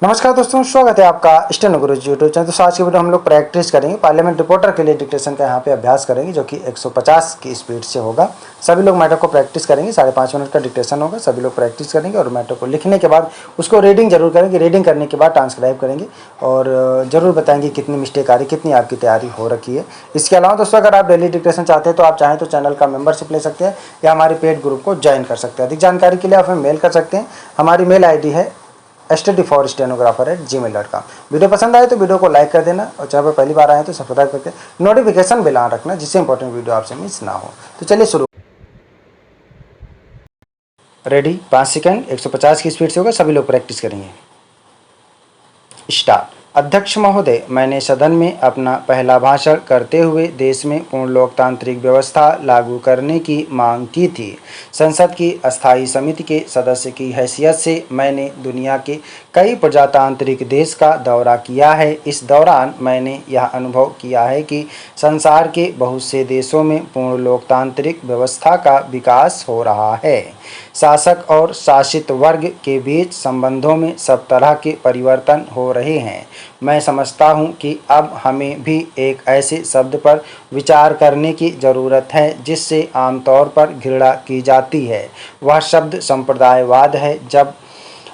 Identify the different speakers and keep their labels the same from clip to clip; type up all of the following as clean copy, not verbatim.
Speaker 1: नमस्कार दोस्तों, स्वागत है आपका स्टेनो गुरु जी यूट्यूब चैनल। तो आज की वीडियो हम लोग प्रैक्टिस करेंगे पार्लियामेंट रिपोर्टर के लिए डिक्टेशन का यहाँ पे अभ्यास करेंगे, जो कि 150 की स्पीड से होगा। सभी लोग मैटर को प्रैक्टिस करेंगे। 5.5 मिनट का डिक्टेशन होगा। सभी लोग प्रैक्टिस करेंगे और मैटर को लिखने के बाद उसको रीडिंग जरूर करेंगे। रीडिंग करने के बाद ट्रांसक्राइब करेंगे और जरूर बताएंगे कितनी मिस्टेक आ रही, कितनी आपकी तैयारी हो रखी है। इसके अलावा दोस्तों, अगर आप डेली डिक्टेशन चाहते हैं तो आप चाहें तो चैनल का मेंबरशिप ले सकते हैं या हमारे पेड ग्रुप को ज्वाइन कर सकते हैं। अधिक जानकारी के लिए आप हमें मेल कर सकते हैं। हमारी मेल ID है studyforstenographer@gmail.com। वीडियो पसंद आए तो वीडियो को लाइक कर देना और चैनल पर पहली बार आए तो सब्सक्राइब करके नोटिफिकेशन बेल ऑन रखना, जिससे इंपॉर्टेंट वीडियो आपसे मिस ना हो। तो चलिए शुरू। रेडी? 5 सेकंड। 150 की स्पीड से होगा। सभी लोग प्रैक्टिस करेंगे। स्टार्ट। अध्यक्ष महोदय, मैंने सदन में अपना पहला भाषण करते हुए देश में पूर्ण लोकतांत्रिक व्यवस्था लागू करने की मांग की थी। संसद की अस्थायी समिति के सदस्य की हैसियत से मैंने दुनिया के कई प्रजातांत्रिक देश का दौरा किया है। इस दौरान मैंने यह अनुभव किया है कि संसार के बहुत से देशों में पूर्ण लोकतांत्रिक व्यवस्था का विकास हो रहा है। शासक और शासित वर्ग के बीच संबंधों में सब तरह के परिवर्तन हो रहे हैं। मैं समझता हूं कि अब हमें भी एक ऐसे शब्द पर विचार करने की ज़रूरत है जिससे आमतौर पर घृणा की जाती है। वह शब्द संप्रदायवाद है। जब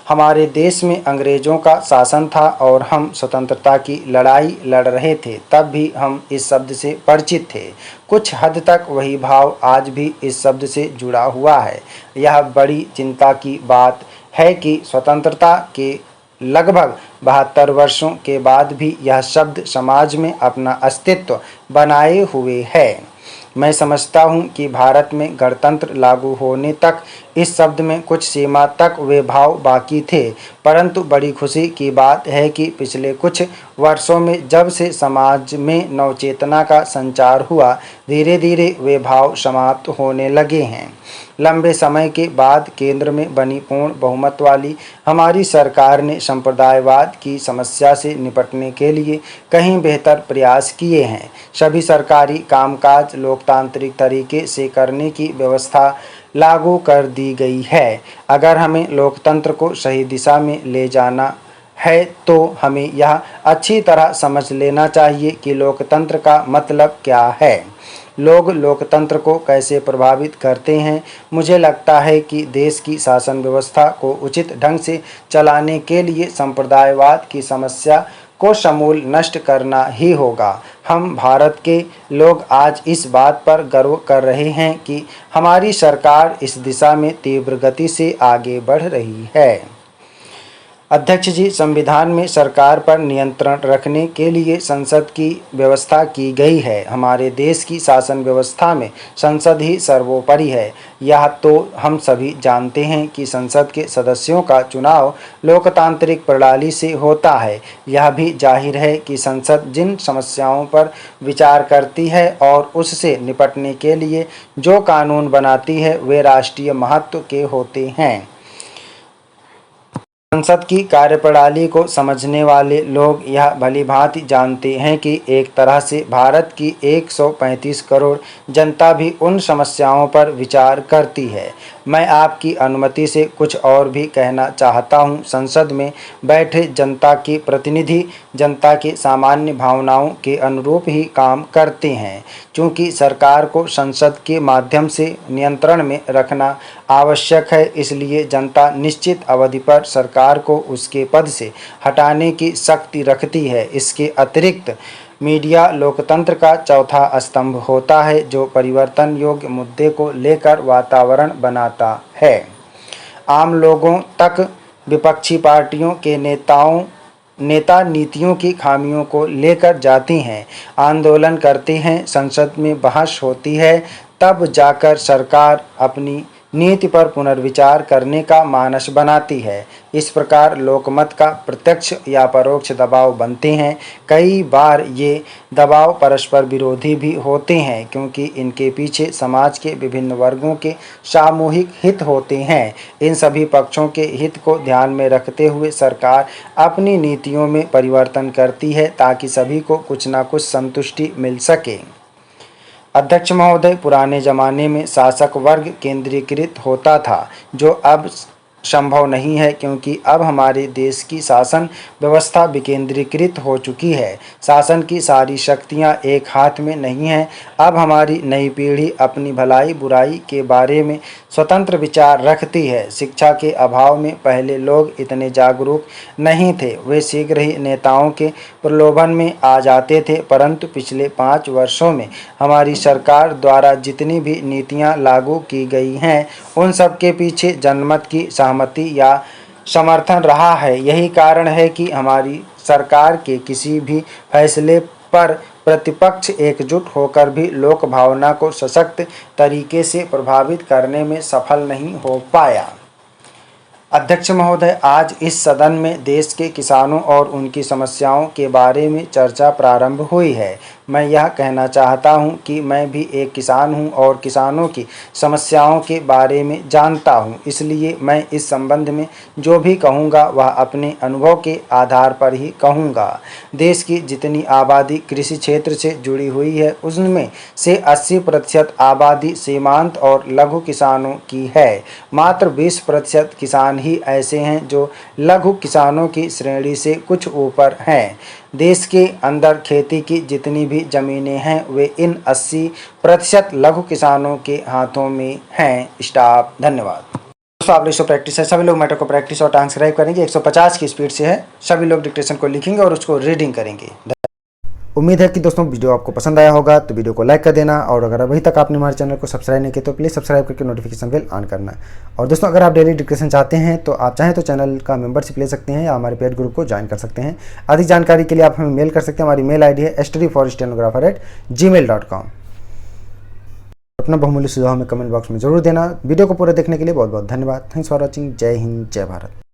Speaker 1: हमारे देश में अंग्रेज़ों का शासन था और हम स्वतंत्रता की लड़ाई लड़ रहे थे, तब भी हम इस शब्द से परिचित थे। कुछ हद तक वही भाव आज भी इस शब्द से जुड़ा हुआ है। यह बड़ी चिंता की बात है कि स्वतंत्रता के लगभग 72 वर्षों के बाद भी यह शब्द समाज में अपना अस्तित्व बनाए हुए है। मैं समझता हूं कि भारत में गणतंत्र लागू होने तक इस शब्द में कुछ सीमा तक वे भाव बाकी थे, परंतु बड़ी खुशी की बात है कि पिछले कुछ वर्षों में जब से समाज में नवचेतना का संचार हुआ, धीरे धीरे वे भाव समाप्त होने लगे हैं। लंबे समय के बाद केंद्र में बनी पूर्ण बहुमत वाली हमारी सरकार ने संप्रदायवाद की समस्या से निपटने के लिए कहीं बेहतर प्रयास किए हैं। सभी सरकारी कामकाज लोकतांत्रिक तरीके से करने की व्यवस्था लागू कर दी गई है। अगर हमें लोकतंत्र को सही दिशा में ले जाना है तो हमें यह अच्छी तरह समझ लेना चाहिए कि लोकतंत्र का मतलब क्या है, लोग लोकतंत्र को कैसे प्रभावित करते हैं। मुझे लगता है कि देश की शासन व्यवस्था को उचित ढंग से चलाने के लिए संप्रदायवाद की समस्या को समूल नष्ट करना ही होगा। हम भारत के लोग आज इस बात पर गर्व कर रहे हैं कि हमारी सरकार इस दिशा में तीव्र गति से आगे बढ़ रही है। अध्यक्ष जी, संविधान में सरकार पर नियंत्रण रखने के लिए संसद की व्यवस्था की गई है। हमारे देश की शासन व्यवस्था में संसद ही सर्वोपरि है। यह तो हम सभी जानते हैं कि संसद के सदस्यों का चुनाव लोकतांत्रिक प्रणाली से होता है। यह भी जाहिर है कि संसद जिन समस्याओं पर विचार करती है और उससे निपटने के लिए जो कानून बनाती है, वे राष्ट्रीय महत्व के होते हैं। संसद की कार्यप्रणाली को समझने वाले लोग यह भलीभांति जानते हैं कि एक तरह से भारत की 135 करोड़ जनता भी उन समस्याओं पर विचार करती है। मैं आपकी अनुमति से कुछ और भी कहना चाहता हूं। संसद में बैठे जनता के प्रतिनिधि जनता के सामान्य भावनाओं के अनुरूप ही काम करते हैं। चूँकि सरकार को संसद के माध्यम से नियंत्रण में रखना आवश्यक है, इसलिए जनता निश्चित अवधि पर सरकार को उसके पद से हटाने की शक्ति रखती है। इसके अतिरिक्त मीडिया लोकतंत्र का चौथा स्तंभ होता है, जो परिवर्तन योग्य मुद्दे को लेकर वातावरण बनाता है। आम लोगों तक विपक्षी पार्टियों के नेता नीतियों की खामियों को लेकर जाती हैं, आंदोलन करते हैं, संसद में बहस होती है, तब जाकर सरकार अपनी नीति पर पुनर्विचार करने का मानस बनाती है। इस प्रकार लोकमत का प्रत्यक्ष या परोक्ष दबाव बनते हैं। कई बार ये दबाव परस्पर विरोधी भी होते हैं, क्योंकि इनके पीछे समाज के विभिन्न वर्गों के सामूहिक हित होते हैं। इन सभी पक्षों के हित को ध्यान में रखते हुए सरकार अपनी नीतियों में परिवर्तन करती है, ताकि सभी को कुछ न कुछ संतुष्टि मिल सके। अध्यक्ष महोदय, पुराने ज़माने में शासक वर्ग केंद्रीकृत होता था, जो अब संभव नहीं है, क्योंकि अब हमारे देश की शासन व्यवस्था विकेंद्रीकृत हो चुकी है। शासन की सारी शक्तियां एक हाथ में नहीं हैं। अब हमारी नई पीढ़ी अपनी भलाई बुराई के बारे में स्वतंत्र विचार रखती है। शिक्षा के अभाव में पहले लोग इतने जागरूक नहीं थे, वे शीघ्र ही नेताओं के प्रलोभन में आ जाते थे। परंतु पिछले 5 वर्षों में हमारी सरकार द्वारा जितनी भी नीतियां लागू की गई हैं, उन सब के पीछे जनमत की सहमति या समर्थन रहा है। यही कारण है कि हमारी सरकार के किसी भी फैसले पर प्रतिपक्ष एकजुट होकर भी लोक भावना को सशक्त तरीके से प्रभावित करने में सफल नहीं हो पाया। अध्यक्ष महोदय, आज इस सदन में देश के किसानों और उनकी समस्याओं के बारे में चर्चा प्रारंभ हुई है। मैं यह कहना चाहता हूं कि मैं भी एक किसान हूं और किसानों की समस्याओं के बारे में जानता हूं। इसलिए मैं इस संबंध में जो भी कहूंगा वह अपने अनुभव के आधार पर ही कहूंगा। देश की जितनी आबादी कृषि क्षेत्र से जुड़ी हुई है, उनमें से 80% आबादी सीमांत और लघु किसानों की है। मात्र 20% किसान ही ऐसे हैं जो लघु किसानों की श्रेणी से कुछ ऊपर हैं। देश के अंदर खेती की जितनी भी ज़मीनें हैं, वे इन 80% लघु किसानों के हाथों में हैं। स्टाफ, धन्यवाद। दोस्तों, आप लोग प्रैक्टिस है, सभी लोग मैटर को प्रैक्टिस और ट्रांसक्राइब करेंगे। 150 की स्पीड से है, सभी लोग डिक्टेशन को लिखेंगे और उसको रीडिंग करेंगे। उम्मीद है कि दोस्तों वीडियो आपको पसंद आया होगा, तो वीडियो को लाइक कर देना, और अगर अभी तक आपने हमारे चैनल को सब्सक्राइब नहीं किया तो प्लीज़ सब्सक्राइब करके नोटिफिकेशन बेल ऑन करना। और दोस्तों, अगर आप डेली डिक्टेशन चाहते हैं तो आप चाहें तो चैनल का मेंबरशिप ले सकते हैं या हमारे पेड ग्रुप को ज्वाइन कर सकते हैं। अधिक जानकारी के लिए आप हमें मेल कर सकते हैं। हमारी मेल ID है studyforstenographer@gmail.com। अपना बहुमूल्य सुझाव हमें कमेंट बॉक्स में जरूर देना। वीडियो को पूरा देखने के लिए बहुत बहुत धन्यवाद। Thanks for watching. जय हिंद, जय भारत।